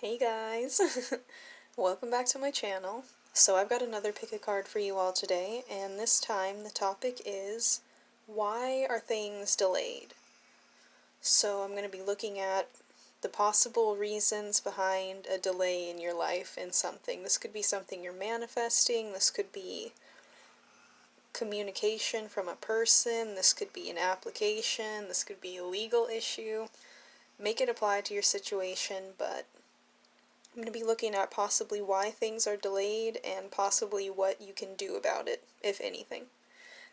Hey guys! Welcome back to my channel. So I've got another pick a card for you all today, and this time the topic is, why are things delayed? So I'm going to be looking at the possible reasons behind a delay in your life in something. This could be something you're manifesting, this could be communication from a person, this could be an application, this could be a legal issue. Make it apply to your situation, but I'm going to be looking at possibly why things are delayed and possibly what you can do about it, if anything.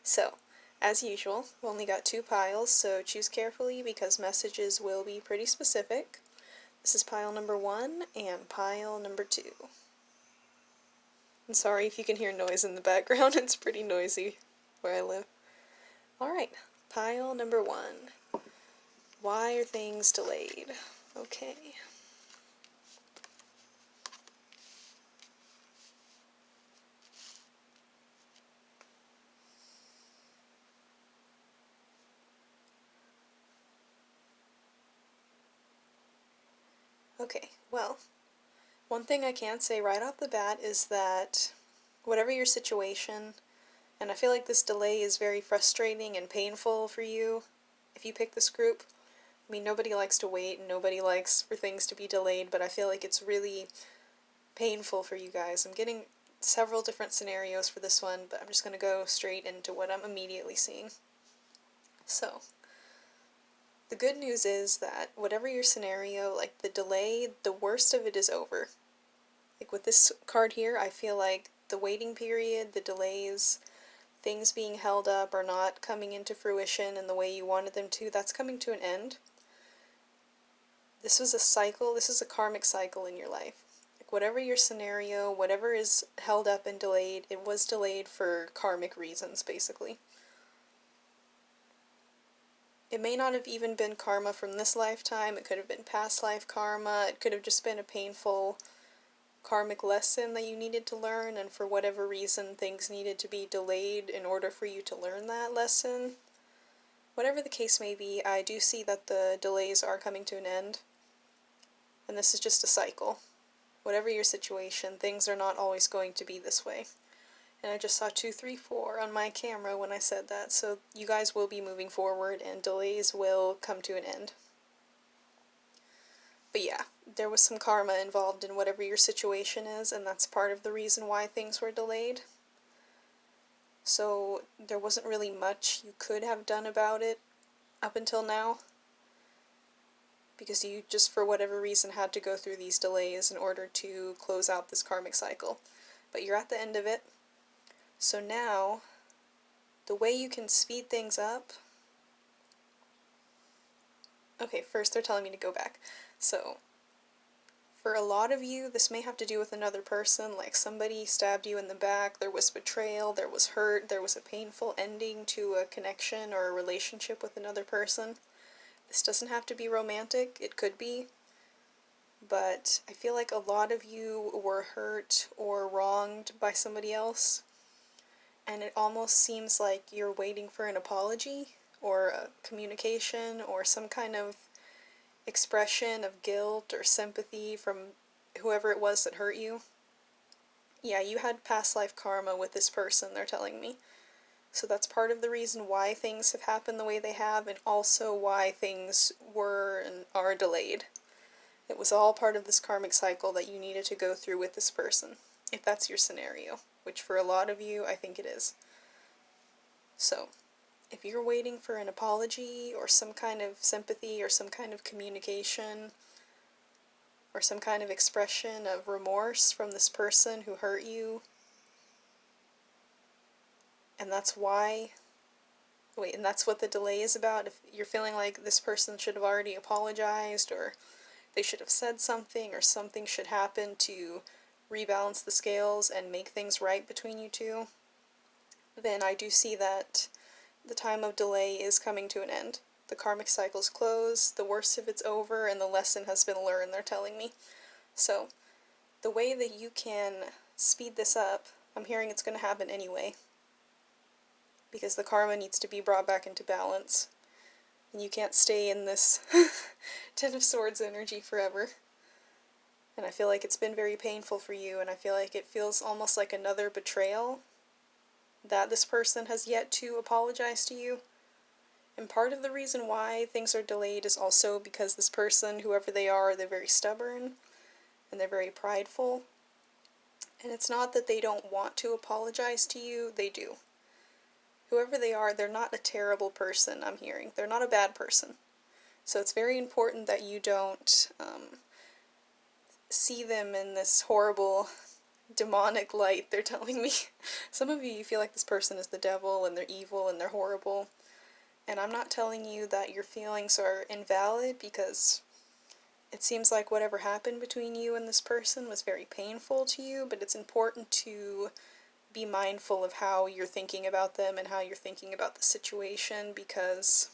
So, as usual, we've only got two piles, so choose carefully because messages will be pretty specific. This is pile number 1 and pile number 2. I'm sorry if you can hear noise in the background, it's pretty noisy where I live. Alright, pile number 1. Why are things delayed? Okay. Okay, well, one thing I can say right off the bat is that whatever your situation, and I feel like this delay is very frustrating and painful for you if you pick this group. I mean, nobody likes to wait and nobody likes for things to be delayed, but I feel like it's really painful for you guys. I'm getting several different scenarios for this one, but I'm just going to go straight into what I'm immediately seeing. So, the good news is that whatever your scenario, like the delay, the worst of it is over. Like with this card here, I feel like the waiting period, the delays, things being held up or not coming into fruition in the way you wanted them to, that's coming to an end. This was a cycle, this is a karmic cycle in your life. Like whatever your scenario, whatever is held up and delayed, it was delayed for karmic reasons, basically. It may not have even been karma from this lifetime, it could have been past life karma, it could have just been a painful karmic lesson that you needed to learn, and for whatever reason things needed to be delayed in order for you to learn that lesson. Whatever the case may be, I do see that the delays are coming to an end, and this is just a cycle. Whatever your situation, things are not always going to be this way. And I just saw 2, 3, 4 on my camera when I said that, so you guys will be moving forward and delays will come to an end. But yeah, there was some karma involved in whatever your situation is, and that's part of the reason why things were delayed. So there wasn't really much you could have done about it up until now, because you just for whatever reason had to go through these delays in order to close out this karmic cycle. But you're at the end of it, so now the way you can speed things up... Okay, first they're telling me to go back. So, for a lot of you, this may have to do with another person, like somebody stabbed you in the back, there was betrayal, there was hurt, there was a painful ending to a connection or a relationship with another person. This doesn't have to be romantic, it could be, but I feel like a lot of you were hurt or wronged by somebody else, and it almost seems like you're waiting for an apology, or a communication, or some kind of expression of guilt or sympathy from whoever it was that hurt you. Yeah, you had past life karma with this person, they're telling me. So that's part of the reason why things have happened the way they have, and also why things were and are delayed. It was all part of this karmic cycle that you needed to go through with this person, if that's your scenario, which for a lot of you, I think it is. So, if you're waiting for an apology, or some kind of sympathy, or some kind of communication, or some kind of expression of remorse from this person who hurt you, and that's why... Wait, and that's what the delay is about? If you're feeling like this person should have already apologized, or they should have said something, or something should happen to rebalance the scales and make things right between you two, then I do see that the time of delay is coming to an end. The karmic cycle's closed, the worst of it's over, and the lesson has been learned, they're telling me. So, the way that you can speed this up, I'm hearing it's going to happen anyway, because the karma needs to be brought back into balance, and you can't stay in this Ten of Swords energy forever. And I feel like it's been very painful for you, and I feel like it feels almost like another betrayal that this person has yet to apologize to you. And part of the reason why things are delayed is also because this person, whoever they are, they're very stubborn and they're very prideful. And it's not that they don't want to apologize to you, they do. Whoever they are, they're not a terrible person, I'm hearing. They're not a bad person. So it's very important that you don't see them in this horrible, demonic light, they're telling me. Some of you feel like this person is the devil, and they're evil, and they're horrible. And I'm not telling you that your feelings are invalid, because it seems like whatever happened between you and this person was very painful to you, but it's important to be mindful of how you're thinking about them and how you're thinking about the situation, because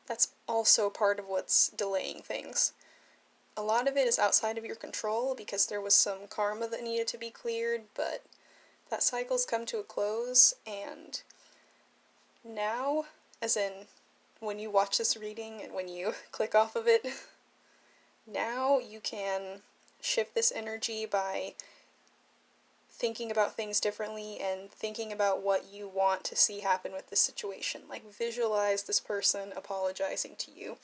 that's also part of what's delaying things. A lot of it is outside of your control because there was some karma that needed to be cleared, but that cycle's come to a close, and now, as in when you watch this reading and when you click off of it, now you can shift this energy by thinking about things differently and thinking about what you want to see happen with this situation. Like, visualize this person apologizing to you.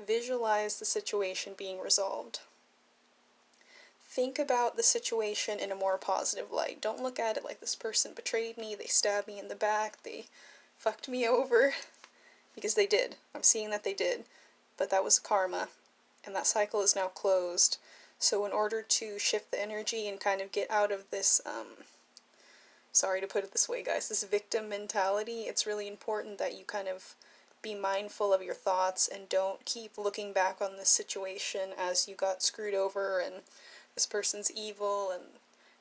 Visualize the situation being resolved. Think about the situation in a more positive light. Don't look at it like this person betrayed me, they stabbed me in the back, they fucked me over. Because they did. I'm seeing that they did. But that was karma. And that cycle is now closed. So in order to shift the energy and kind of get out of this, sorry to put it this way, guys, this victim mentality, it's really important that you kind of be mindful of your thoughts and don't keep looking back on this situation as you got screwed over and this person's evil and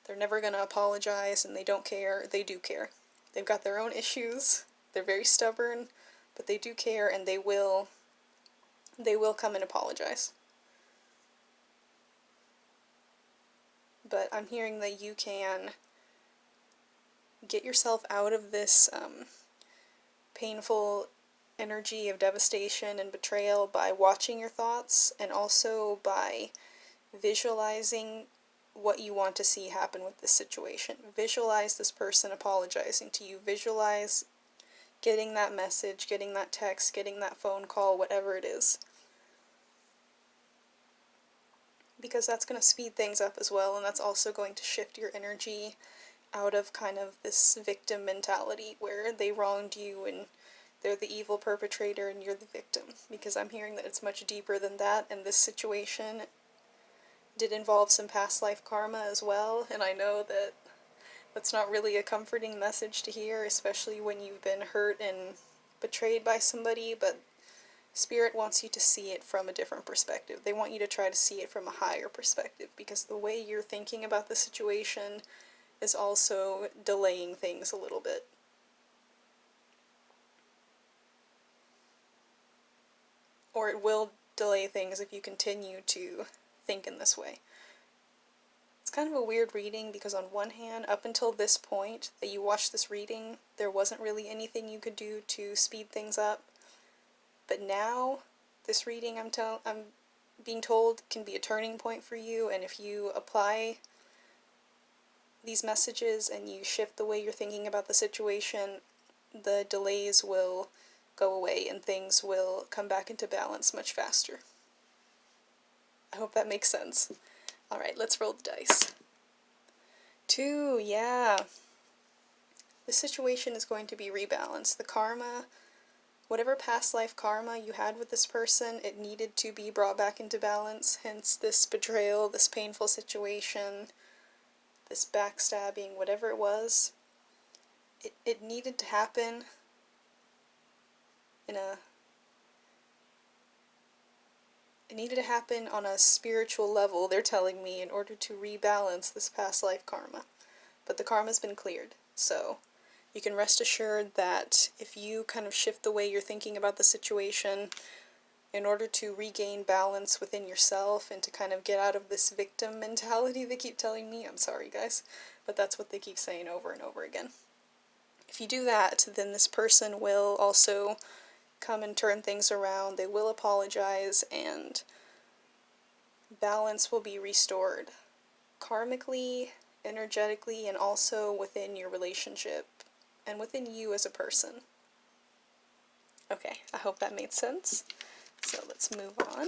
they're never going to apologize and they don't care. They do care. They've got their own issues. They're very stubborn, but they do care, and they will come and apologize. But I'm hearing that you can get yourself out of this painful energy of devastation and betrayal by watching your thoughts, and also by visualizing what you want to see happen with this situation. Visualize this person apologizing to you. Visualize getting that message, getting that text, getting that phone call, whatever it is. Because that's going to speed things up as well, and that's also going to shift your energy out of kind of this victim mentality where they wronged you and they're the evil perpetrator and you're the victim. Because I'm hearing that it's much deeper than that, and this situation did involve some past life karma as well, and I know that that's not really a comforting message to hear, especially when you've been hurt and betrayed by somebody, but Spirit wants you to see it from a different perspective. They want you to try to see it from a higher perspective, because the way you're thinking about the situation is also delaying things a little bit. Or it will delay things if you continue to think in this way. It's kind of a weird reading because on one hand, up until this point that you watched this reading, there wasn't really anything you could do to speed things up. But now, this reading I'm being told can be a turning point for you, and if you apply these messages and you shift the way you're thinking about the situation, the delays will go away and things will come back into balance much faster. I hope that makes sense. Alright, let's roll the dice. 2, yeah. The situation is going to be rebalanced. The karma, whatever past life karma you had with this person, it needed to be brought back into balance, hence this betrayal, this painful situation, this backstabbing, whatever it was. It needed to happen It needed to happen on a spiritual level, they're telling me, in order to rebalance this past life karma. But the karma's been cleared, so you can rest assured that if you kind of shift the way you're thinking about the situation in order to regain balance within yourself and to kind of get out of this victim mentality they keep telling me, I'm sorry guys, but that's what they keep saying over and over again. If you do that, then this person will also come and turn things around. They will apologize and balance will be restored karmically, energetically, and also within your relationship and within you as a person. Okay, I hope that made sense. So let's move on.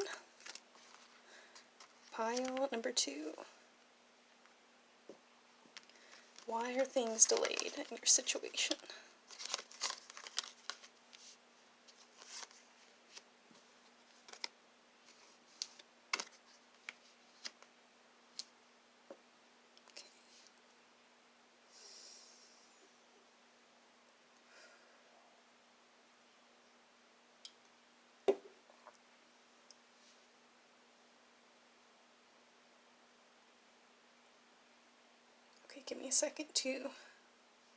Pile number 2. Why are things delayed in your situation? Okay, give me a second to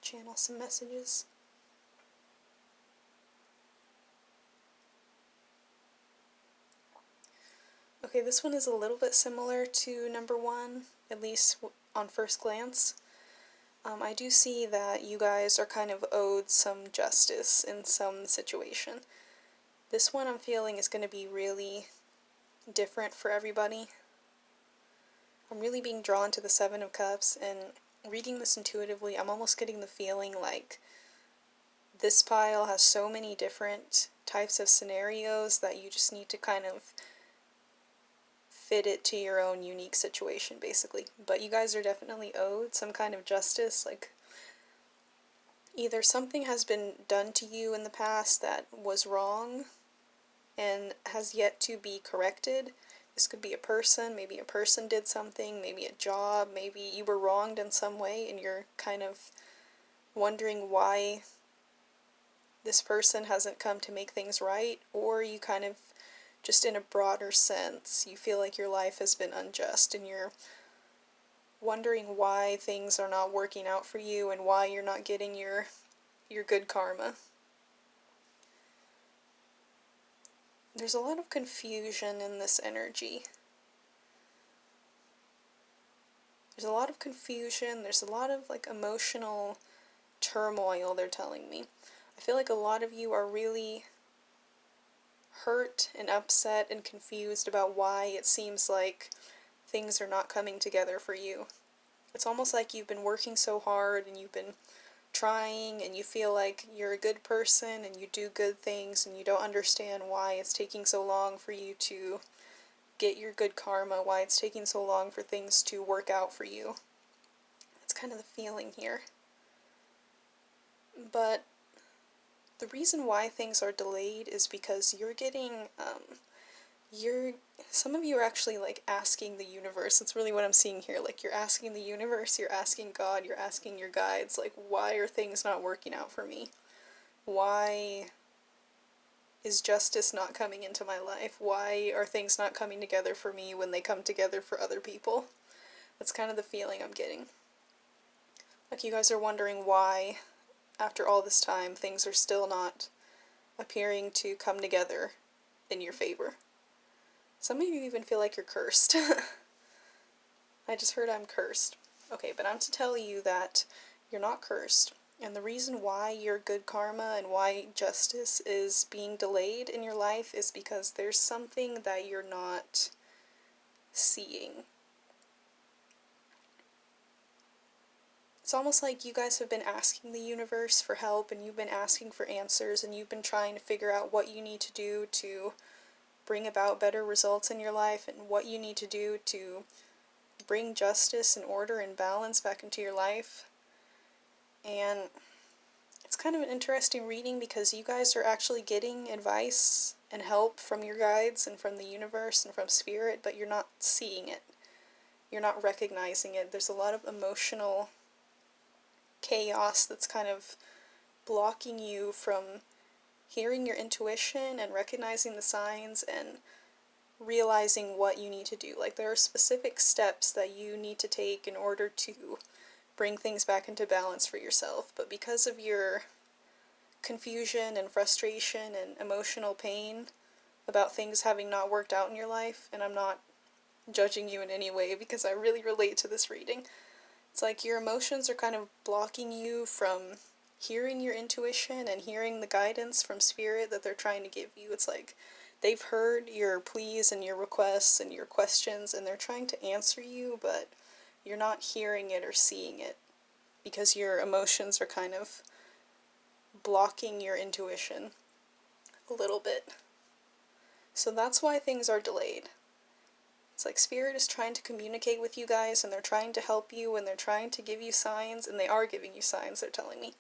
channel some messages. Okay, this one is a little bit similar to number 1, at least on first glance. I do see that you guys are kind of owed some justice in some situation. This one I'm feeling is going to be really different for everybody. I'm really being drawn to the Seven of Cups, and reading this intuitively, I'm almost getting the feeling like this pile has so many different types of scenarios that you just need to kind of fit it to your own unique situation, basically. But you guys are definitely owed some kind of justice, like either something has been done to you in the past that was wrong and has yet to be corrected. This could be a person, maybe a person did something, maybe a job, maybe you were wronged in some way and you're kind of wondering why this person hasn't come to make things right, or you kind of, just in a broader sense, you feel like your life has been unjust and you're wondering why things are not working out for you and why you're not getting your good karma. There's a lot of confusion in this energy. There's a lot of confusion, there's a lot of like emotional turmoil, they're telling me. I feel like a lot of you are really hurt and upset and confused about why it seems like things are not coming together for you. It's almost like you've been working so hard and you've been trying and you feel like you're a good person and you do good things and you don't understand why it's taking so long for you to get your good karma, why it's taking so long for things to work out for you. That's kind of the feeling here. But the reason why things are delayed is because you're getting, some of you are actually like asking the universe. That's really what I'm seeing here. Like you're asking the universe, you're asking God, you're asking your guides, like why are things not working out for me? Why is justice not coming into my life? Why are things not coming together for me when they come together for other people? That's kind of the feeling I'm getting. Like you guys are wondering why, after all this time, things are still not appearing to come together in your favor. Some of you even feel like you're cursed. I just heard I'm cursed. Okay, but I'm to tell you that you're not cursed. And the reason why your good karma and why justice is being delayed in your life is because there's something that you're not seeing. It's almost like you guys have been asking the universe for help and you've been asking for answers and you've been trying to figure out what you need to do to bring about better results in your life and what you need to do to bring justice and order and balance back into your life. And it's kind of an interesting reading because you guys are actually getting advice and help from your guides and from the universe and from spirit, but you're not seeing it. You're not recognizing it. There's a lot of emotional chaos that's kind of blocking you from hearing your intuition and recognizing the signs and realizing what you need to do. Like there are specific steps that you need to take in order to bring things back into balance for yourself, but because of your confusion and frustration and emotional pain about things having not worked out in your life, and I'm not judging you in any way because I really relate to this reading, it's like your emotions are kind of blocking you from hearing your intuition and hearing the guidance from spirit that they're trying to give you. It's like they've heard your pleas and your requests and your questions, and they're trying to answer you, but you're not hearing it or seeing it because your emotions are kind of blocking your intuition a little bit. So that's why things are delayed. It's like Spirit is trying to communicate with you guys, and they're trying to help you, and they're trying to give you signs, and they are giving you signs, they're telling me.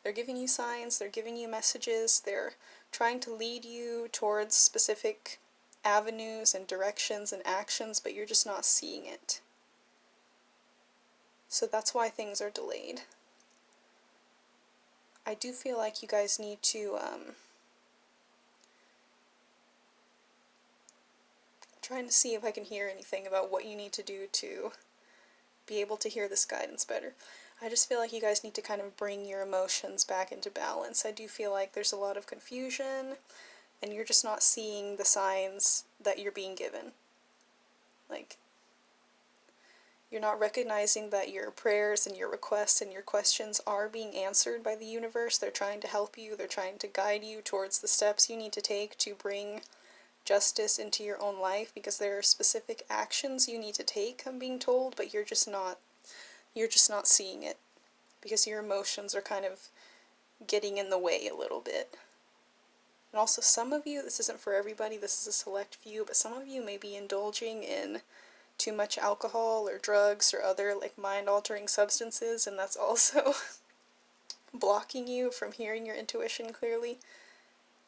They're giving you signs, they're giving you messages, they're trying to lead you towards specific avenues and directions and actions, but you're just not seeing it. So that's why things are delayed. I do feel like you guys need to, trying to see if I can hear anything about what you need to do to be able to hear this guidance better. I just feel like you guys need to kind of bring your emotions back into balance. I do feel like there's a lot of confusion, and you're just not seeing the signs that you're being given. Like, you're not recognizing that your prayers and your requests and your questions are being answered by the universe. They're trying to help you, they're trying to guide you towards the steps you need to take to bring justice into your own life, because there are specific actions you need to take, I'm being told, but you're just not seeing it because your emotions are kind of getting in the way a little bit. And also, some of you, this isn't for everybody, this is a select few, but some of you may be indulging in too much alcohol or drugs or other like mind-altering substances, and that's also blocking you from hearing your intuition clearly.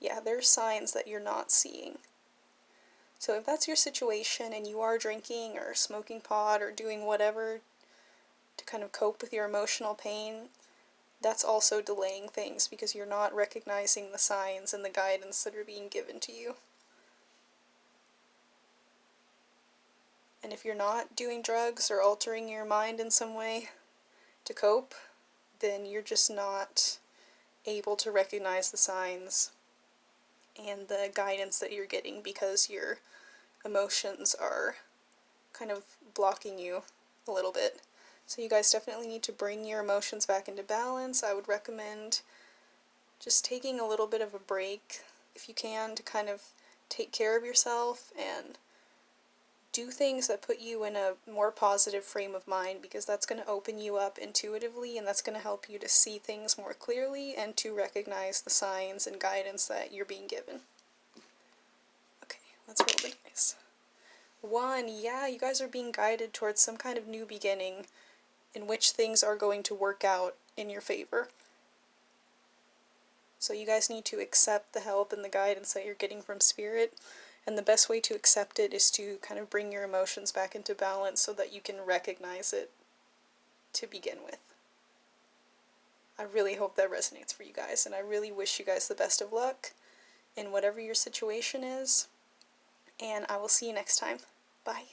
Yeah, there are signs that you're not seeing. So if that's your situation and you are drinking or smoking pot or doing whatever to kind of cope with your emotional pain, that's also delaying things because you're not recognizing the signs and the guidance that are being given to you. And if you're not doing drugs or altering your mind in some way to cope, then you're just not able to recognize the signs and the guidance that you're getting because your emotions are kind of blocking you a little bit. So you guys definitely need to bring your emotions back into balance. I would recommend just taking a little bit of a break, if you can, to kind of take care of yourself and do things that put you in a more positive frame of mind, because that's going to open you up intuitively, and that's going to help you to see things more clearly and to recognize the signs and guidance that you're being given. Okay, let's roll the dice. 1, yeah, you guys are being guided towards some kind of new beginning in which things are going to work out in your favor. So you guys need to accept the help and the guidance that you're getting from Spirit, and the best way to accept it is to kind of bring your emotions back into balance so that you can recognize it to begin with. I really hope that resonates for you guys, and I really wish you guys the best of luck in whatever your situation is, and I will see you next time. Bye.